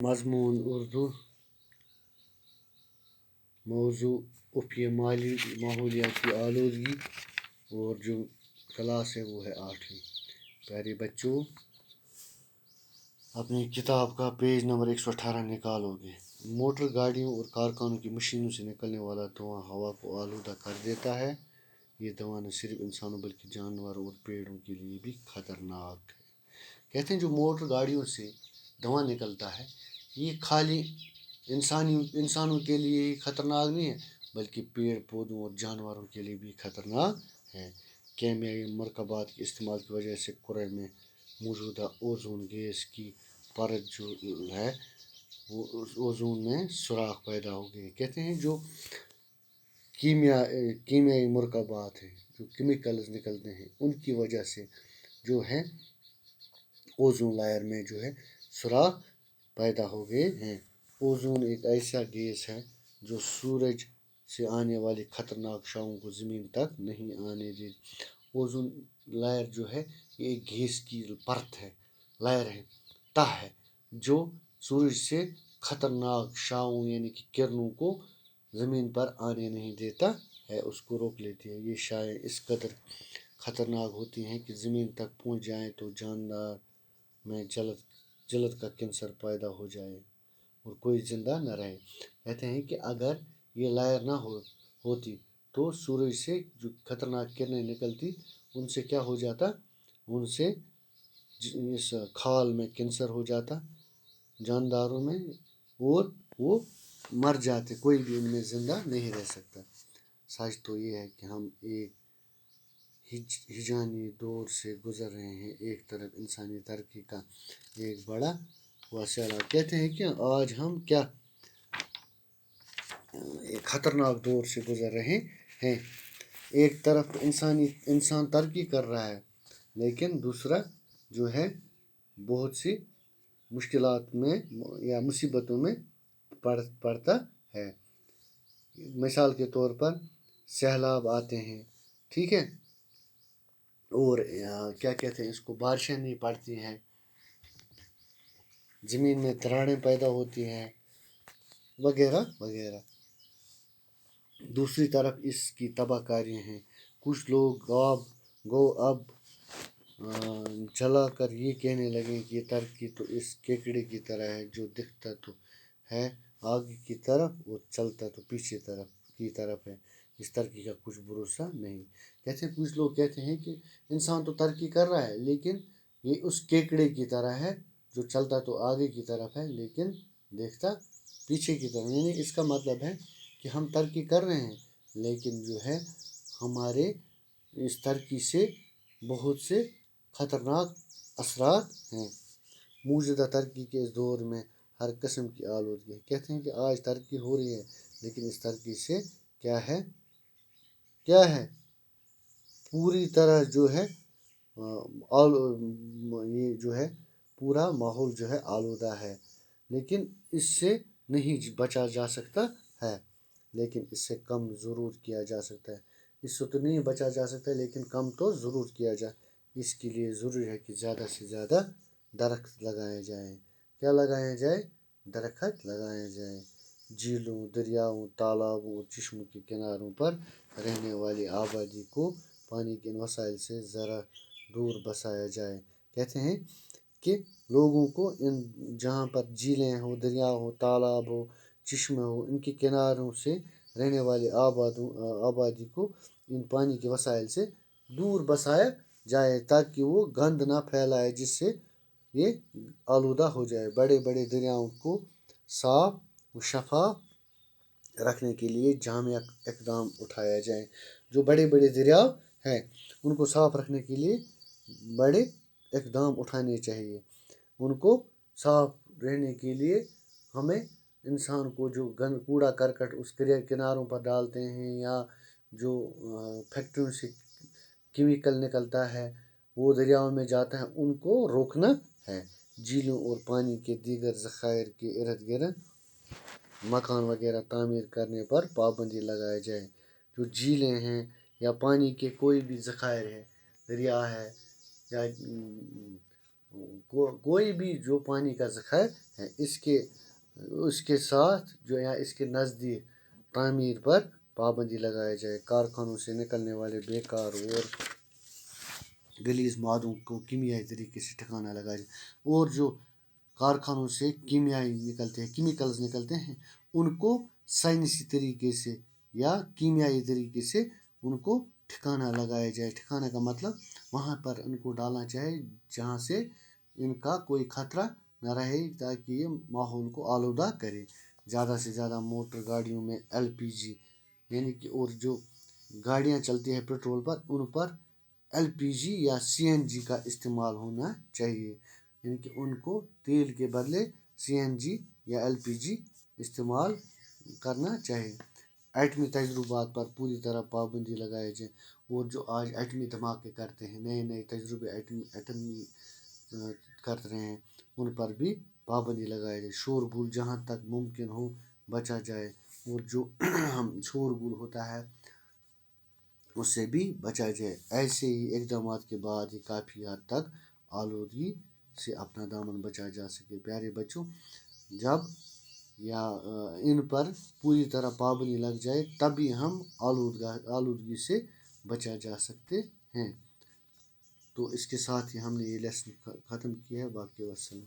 مضمون اردو موضوع افیہ ماحولیاتی آلودگی اور جو کلاس ہے وہ ہے 8ویں۔ پیارے بچوں، اپنی کتاب کا پیج نمبر 118 نکالو گے۔ موٹر گاڑیوں اور کارخانوں کی مشینوں سے نکلنے والا دھواں ہوا کو آلودہ کر دیتا ہے۔ یہ دھواں نہ صرف انسانوں بلکہ جانوروں اور پیڑوں کے لیے بھی خطرناک ہے۔ کہتے ہیں جو موٹر گاڑیوں سے دھواں نکلتا ہے یہ خالی انسانوں کے لیے ہی خطرناک نہیں ہے بلکہ پیڑ پودوں اور جانوروں کے لیے بھی خطرناک ہے۔ کیمیائی مرکبات کے استعمال کی وجہ سے کرہ میں موجودہ اوزون گیس کی پرت جو ہے وہ اوزون میں سوراخ پیدا ہو گئے۔ کہتے ہیں جو کیمیائی مرکبات ہیں، جو کیمیکلز نکلتے ہیں، ان کی وجہ سے جو ہے اوزون لائر میں جو ہے سوراخ پیدا ہو گئے ہیں۔ اوزون ایک ایسا گیس ہے جو سورج سے آنے والی خطرناک شعاؤں کو زمین تک نہیں آنے دیتی۔ اوزون لائر جو ہے یہ ایک گیس کی پرت ہے، لائر ہے، تہ ہے جو سورج سے خطرناک شعاؤں یعنی کہ کرنوں کو زمین پر آنے نہیں دیتا ہے، اس کو روک لیتی ہے۔ یہ شعاعیں اس قدر خطرناک ہوتی ہیں کہ زمین تک پہنچ جائیں تو جاندار میں جلد کا کینسر پیدا ہو جائے اور کوئی زندہ نہ رہے۔ کہتے ہیں کہ اگر یہ لائر نہ ہوتی تو سورج سے جو خطرناک کرنیں نکلتی ان سے کیا ہو جاتا، ان سے اس کھال میں کینسر ہو جاتا جانداروں میں اور وہ مر جاتے، کوئی بھی ان میں زندہ نہیں رہ سکتا۔ سچ تو یہ ہے کہ ہم ایک ہیجانی دور سے گزر رہے ہیں، ایک طرف انسانی ترقی کا ایک بڑا وسیلہ۔ کہتے ہیں کہ آج ہم کیا ایک خطرناک دور سے گزر رہے ہیں۔ ایک طرف انسان ترقی کر رہا ہے لیکن دوسرا جو ہے بہت سی مشکلات میں یا مصیبتوں میں پڑتا ہے۔ مثال کے طور پر سیلاب آتے ہیں، ٹھیک ہے، اور کیا کہتے ہیں اس کو، بارشیں نہیں پڑتی ہیں، زمین میں دراڑیں پیدا ہوتی ہیں وغیرہ وغیرہ۔ دوسری طرف اس کی تباہ کاریاں ہیں۔ کچھ لوگ اب جلا کر یہ کہنے لگے کہ یہ ترقی تو اس کیکڑے کی طرح ہے جو دکھتا تو ہے آگے کی طرف اور چلتا تو پیچھے کی طرف ہے، اس ترقی کا کچھ بھروسہ نہیں۔ کہتے ہیں کچھ لوگ کہتے ہیں کہ انسان تو ترقی کر رہا ہے لیکن یہ اس کیکڑے کی طرح ہے جو چلتا تو آگے کی طرف ہے لیکن دیکھتا پیچھے کی طرف۔ یعنی اس کا مطلب ہے کہ ہم ترقی کر رہے ہیں لیکن جو ہے ہمارے اس ترقی سے بہت سے خطرناک اثرات ہیں۔ موجودہ ترقی کے اس دور میں ہر قسم کی آلودگی ہے۔ کہتے ہیں کہ آج ترقی ہو رہی ہے لیکن اس ترقی سے کیا ہے پوری طرح جو ہے یہ جو ہے پورا ماحول جو ہے آلودہ ہے، لیکن اس سے نہیں بچا جا سکتا ہے، لیکن اس سے کم ضرور کیا جا سکتا ہے۔ اس سے تو نہیں بچا جا سکتا لیکن کم تو ضرور کیا جا۔ اس کے لیے ضروری ہے کہ زیادہ سے زیادہ درخت لگائے جائیں۔ کیا لگایا جائے؟ درخت لگایا جائے۔ جھیلوں، دریاؤں، تالابوں اور چشموں کے کناروں پر رہنے والی آبادی کو پانی کے ان وسائل سے ذرا دور بسایا جائے۔ کہتے ہیں کہ لوگوں کو جہاں پر جھیلیں ہو، دریا ہو، تالاب ہو، چشمے ہو، ان کے کناروں سے رہنے والی آبادی کو ان پانی کے وسائل سے دور بسایا جائے تاکہ وہ گند نہ پھیلائے جس سے یہ آلودہ ہو جائے۔ بڑے بڑے دریاؤں کو صاف و شفاف رکھنے کے لیے جامع اقدام اٹھایا جائے۔ جو بڑے بڑے دریا ہیں ان کو صاف رکھنے کے لیے بڑے اقدام اٹھانے چاہیے۔ ان کو صاف رہنے کے لیے ہمیں انسان کو جو کوڑا کرکٹ اس کناروں پر ڈالتے ہیں یا جو فیکٹریوں سے کیمیکل نکلتا ہے وہ دریاؤں میں جاتا ہے ان کو روکنا ہے۔ جھیلوں اور پانی کے دیگر ذخائر کے ارد گرد مکان وغیرہ تعمیر کرنے پر پابندی لگائی جائے۔ جو جھیلیں ہیں یا پانی کے کوئی بھی ذخائر ہے، دریا ہے یا کوئی بھی جو پانی کا ذخائر ہے اس کے ساتھ جو یا اس کے نزدیک تعمیر پر پابندی لگایا جائے، کارخانوں سے نکلنے والے بیکار اور غلیظ مادوں کو کیمیائی طریقے سے ٹھکانا لگایا جائے، اور جو کارخانوں سے کیمیکلز نکلتے ہیں ان کو سائنسی طریقے سے یا کیمیائی طریقے سے ان کو ٹھکانا لگایا جائے۔ ٹھکانا کا مطلب وہاں پر ان کو ڈالنا چاہے جہاں سے ان کا کوئی خطرہ نہ رہے، تاکہ یہ ماحول کو آلودہ کرے۔ زیادہ سے زیادہ موٹر گاڑیوں میں LPG یعنی کہ اور جو گاڑیاں چلتی ہیں پیٹرول پر ان پر LPG یا CNG کا استعمال ہونا چاہیے، یعنی کہ ان کو تیل کے بدلے CNG یا LPG استعمال کرنا چاہیے۔ ایٹمی تجربات پر پوری طرح پابندی لگائی جائے، اور جو آج ایٹمی دھماکے کرتے ہیں، نئے نئے تجربے ایٹمی کر رہے ہیں، ان پر بھی پابندی لگائی جائے۔ شور گل جہاں تک ممکن ہو بچا جائے، اور جو شور گل ہوتا ہے اس سے بھی بچا جائے۔ ایسے ہی اقدامات کے بعد ہی کافی حد تک آلودگی سے اپنا دامن بچا جا سکے۔ پیارے بچوں، جب یا ان پر پوری طرح پابندی لگ جائے تبھی ہم آلودگی سے بچا جا سکتے ہیں۔ تو اس کے ساتھ ہی ہم نے یہ لیسن ختم کیا ہے۔ باقی وسلم۔